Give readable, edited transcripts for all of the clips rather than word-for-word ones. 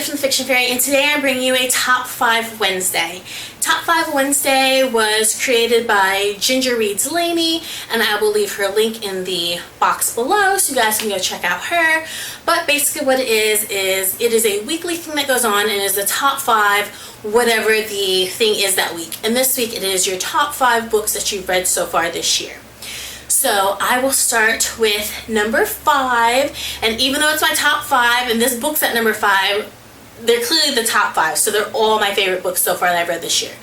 from the Fiction Fairy, and today I'm bringing you a Top 5 Wednesday. Top 5 Wednesday was created by Ginger Reads Laney, and I will leave her link in the box below so you guys can go check out her. But basically what it is it is a weekly thing that goes on, and it is the top 5 whatever the thing is that week. And this week it is your top 5 books that you've read so far this year. So I will start with number 5, and even though it's my top 5 and this book's at number 5, they're clearly the top 5, so they're all my favorite books so far that I've read this year.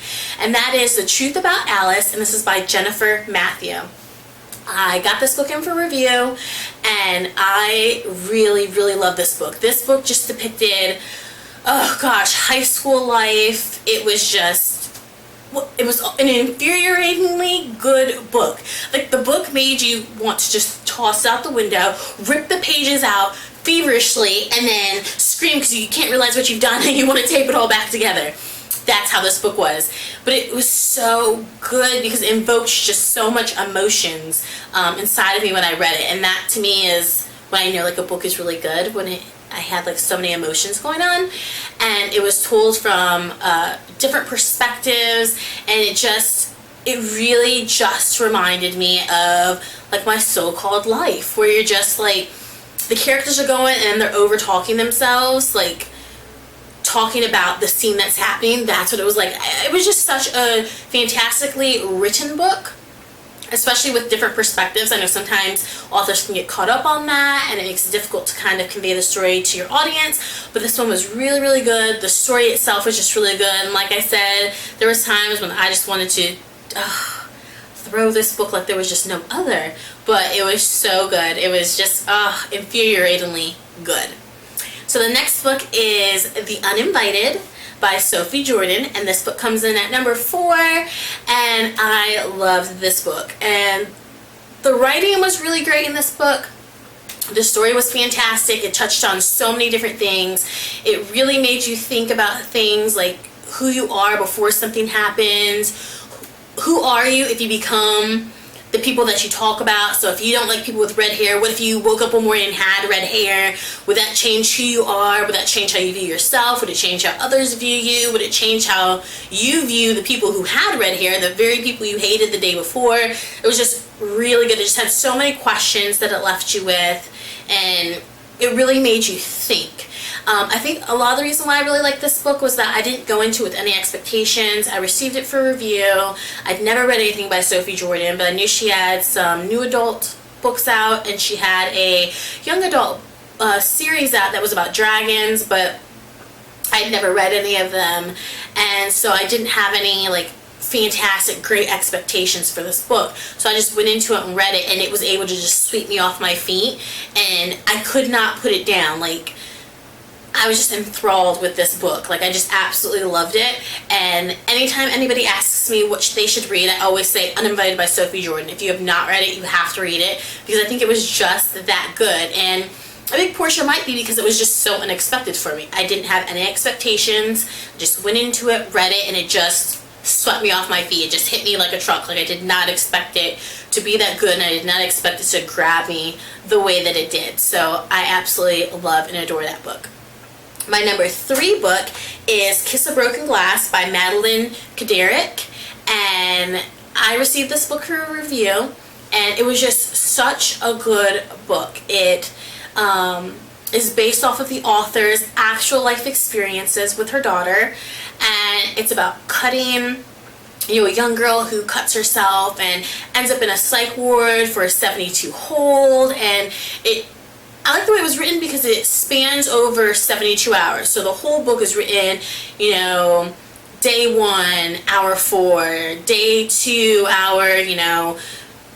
And that is The Truth About Alice, and this is by Jennifer Matthew. I got this book in for review, and I really, really love this book. This book just depicted, oh gosh, high school life. It was an infuriatingly good book. Like, the book made you want to just toss it out the window, rip the pages out feverishly, and then scream because you can't realize what you've done and you want to tape it all back together. That's how this book was. But it was so good because it invoked just so much emotions inside of me when I read it. And that to me is when I know like a book is really good, when I had like so many emotions going on, and it was told from different perspectives, and it really just reminded me of like my so-called life, where you're just like, the characters are going and they're over talking themselves, like talking about the scene that's happening. That's what it was like. It was just such a fantastically written book, especially with different perspectives. I know sometimes authors can get caught up on that and it makes it difficult to kind of convey the story to your audience, but this one was really, really good. The story itself was just really good, and like I said, there was times when I just wanted to throw this book like there was just no other, but it was so good. It was just infuriatingly good. So the next book is The Uninvited by Sophie Jordan, and this book comes in at number 4, and I loved this book. And the writing was really great in this book. The story was fantastic. It touched on so many different things. It really made you think about things like who you are before something happens. Who are you if you become the people that you talk about? So if you don't like people with red hair, what if you woke up one morning and had red hair? Would that change who you are? Would that change how you view yourself? Would it change how others view you? Would it change how you view the people who had red hair, the very people you hated the day before? It was just really good. It just had so many questions that it left you with, and it really made you think. I think a lot of the reason why I really liked this book was that I didn't go into it with any expectations. I received it for review. I'd never read anything by Sophie Jordan, but I knew she had some new adult books out, and she had a young adult series out that was about dragons, but I'd never read any of them, and so I didn't have any like fantastic, great expectations for this book. So I just went into it and read it, and it was able to just sweep me off my feet, and I could not put it down. Like, I was just enthralled with this book. Like, I just absolutely loved it. And anytime anybody asks me what they should read, I always say Uninvited by Sophie Jordan. If you have not read it, you have to read it, because I think it was just that good. And a big portion might be because it was just so unexpected for me. I didn't have any expectations. I just went into it, read it, and it just swept me off my feet. It just hit me like a truck. Like, I did not expect it to be that good, and I did not expect it to grab me the way that it did. So I absolutely love and adore that book. My number 3 book is Kiss of Broken Glass by Madeline Kadarick, and I received this book for a review, and it was just such a good book. It is based off of the author's actual life experiences with her daughter, and it's about cutting, a young girl who cuts herself and ends up in a psych ward for a 72 hold, and I like the way it was written because it spans over 72 hours. So the whole book is written, day 1, hour 4, day 2, hour,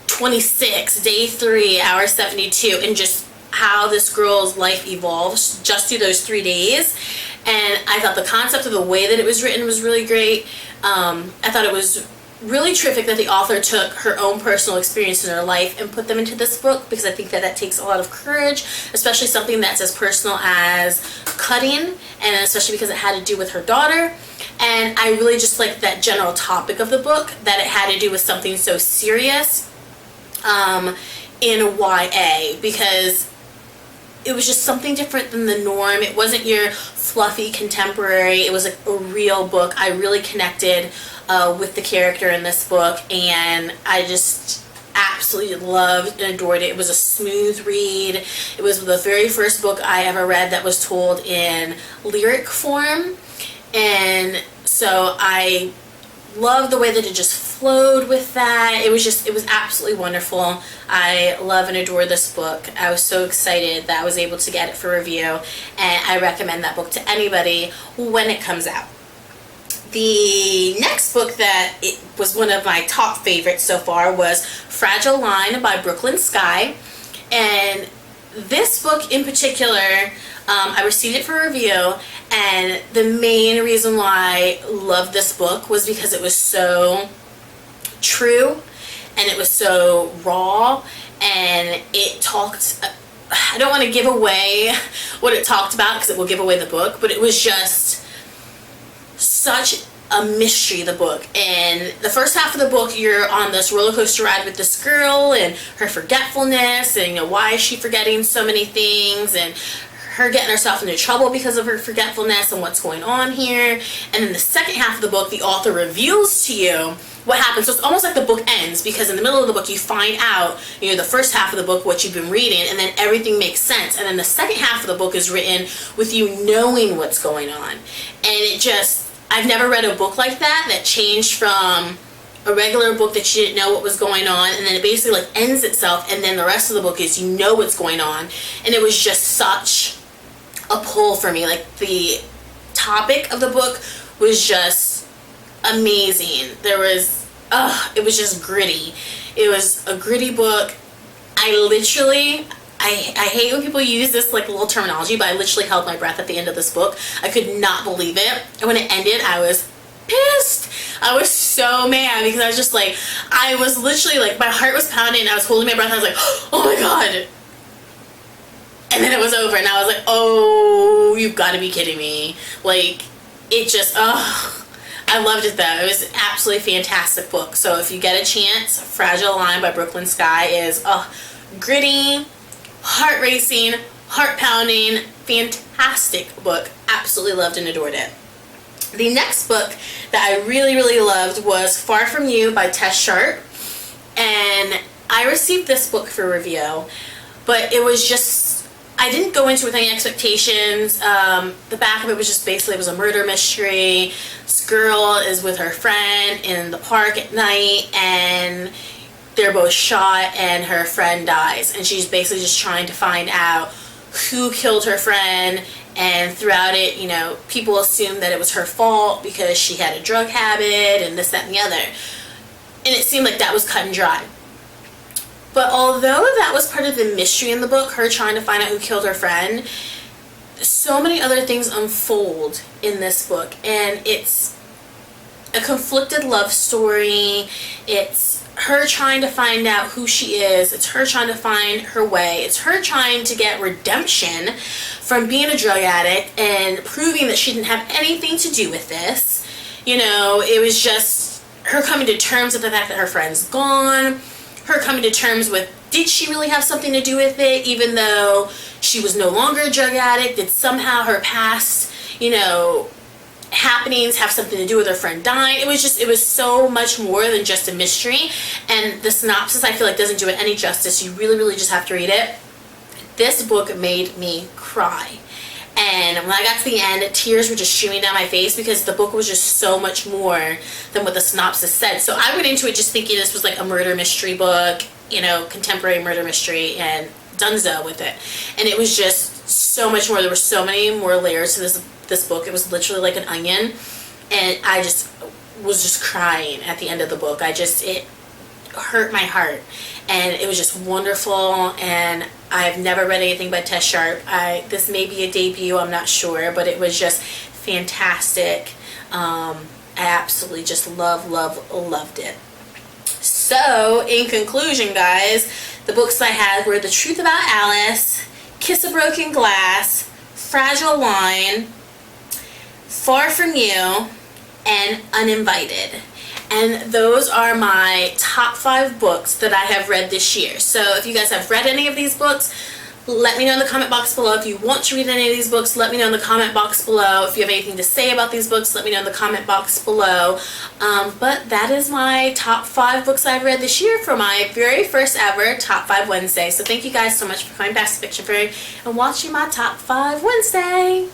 26, day 3, hour 72, and just how this girl's life evolves just through those 3 days. And I thought the concept of the way that it was written was really great. I thought it was really terrific that the author took her own personal experiences in her life and put them into this book, because I think that takes a lot of courage, especially something that's as personal as cutting, and especially because it had to do with her daughter. And I really just liked that general topic of the book, that it had to do with something so serious in YA, because it was just something different than the norm. It wasn't your fluffy contemporary. It was like a real book. I really connected with the character in this book, and I just absolutely loved and adored it. It was a smooth read. It was the very first book I ever read that was told in lyric form, and so I loved the way that it just flowed with that. It was absolutely wonderful. I love and adore this book. I was so excited that I was able to get it for review, and I recommend that book to anybody when it comes out. The next book that it was one of my top favorites so far was Fragile Line by Brooklyn Sky. And this book in particular, I received it for review, and the main reason why I loved this book was because it was so true, and it was so raw, and it talked, I don't want to give away what it talked about because it will give away the book, but it was just such a mystery, the book. And the first half of the book, you're on this roller coaster ride with this girl and her forgetfulness, and why is she forgetting so many things, and her getting herself into trouble because of her forgetfulness and what's going on here. And then the second half of the book, the author reveals to you what happens. So it's almost like the book ends, because in the middle of the book you find out, the first half of the book, what you've been reading, and then everything makes sense. And then the second half of the book is written with you knowing what's going on. And it just, I've never read a book like that changed from a regular book that you didn't know what was going on, and then it basically ends itself, and then the rest of the book is what's going on. And it was just such a pull for me. The topic of the book was just amazing. It was just gritty. It was a gritty book. I hate when people use this little terminology, but I literally held my breath at the end of this book. I could not believe it. And when it ended, I was pissed. I was so mad, because I was just I was literally my heart was pounding, I was holding my breath, I was like, oh my god. And then it was over, and I was like, oh, you've got to be kidding me. It just, I loved it though. It was an absolutely fantastic book. So if you get a chance, Fragile Line by Brooklyn Sky is gritty, heart racing, heart pounding, fantastic book. Absolutely loved and adored it. The next book that I really, really loved was Far From You by Tess Sharp. And I received this book for review, but it was just, I didn't go into it with any expectations. The back of it was just basically, it was a murder mystery. This girl is with her friend in the park at night, and they're both shot, and her friend dies, and she's basically just trying to find out who killed her friend. And throughout it, people assume that it was her fault because she had a drug habit and this, that, and the other. And it seemed like that was cut and dry. But although that was part of the mystery in the book, her trying to find out who killed her friend, so many other things unfold in this book. And it's a conflicted love story. It's her trying to find out who she is. It's her trying to find her way. It's her trying to get redemption from being a drug addict and proving that she didn't have anything to do with this. It was just her coming to terms with the fact that her friend's gone. Her coming to terms with, did she really have something to do with it, even though she was no longer a drug addict? Did somehow her past, happenings have something to do with her friend dying? It was so much more than just a mystery. And the synopsis, I feel like, doesn't do it any justice. You really, really just have to read it. This book made me cry. And when I got to the end, tears were just streaming down my face, because the book was just so much more than what the synopsis said. So I went into it just thinking this was a murder mystery book, contemporary murder mystery, and donezo with it. And it was just so much more. There were so many more layers to this book. It was literally like an onion, and I just was just crying at the end of the book. It hurt my heart, and it was just wonderful. And I've never read anything by Tess Sharp. This may be a debut, I'm not sure, but it was just fantastic. I absolutely just loved it. So, in conclusion, guys, the books I had were The Truth About Alice, Kiss a Broken Glass, Fragile Line, Far From You, and Uninvited. And those are my top 5 books that I have read this year. So if you guys have read any of these books, Let me know in the comment box below if you want to read any of these books. Let me know in the comment box below if you have anything to say about these books. Let me know in the comment box below. But that is my top 5 books I've read this year for my very first ever Top 5 Wednesday. So thank you guys so much for coming back to Fiction Fairy and watching my Top 5 Wednesday.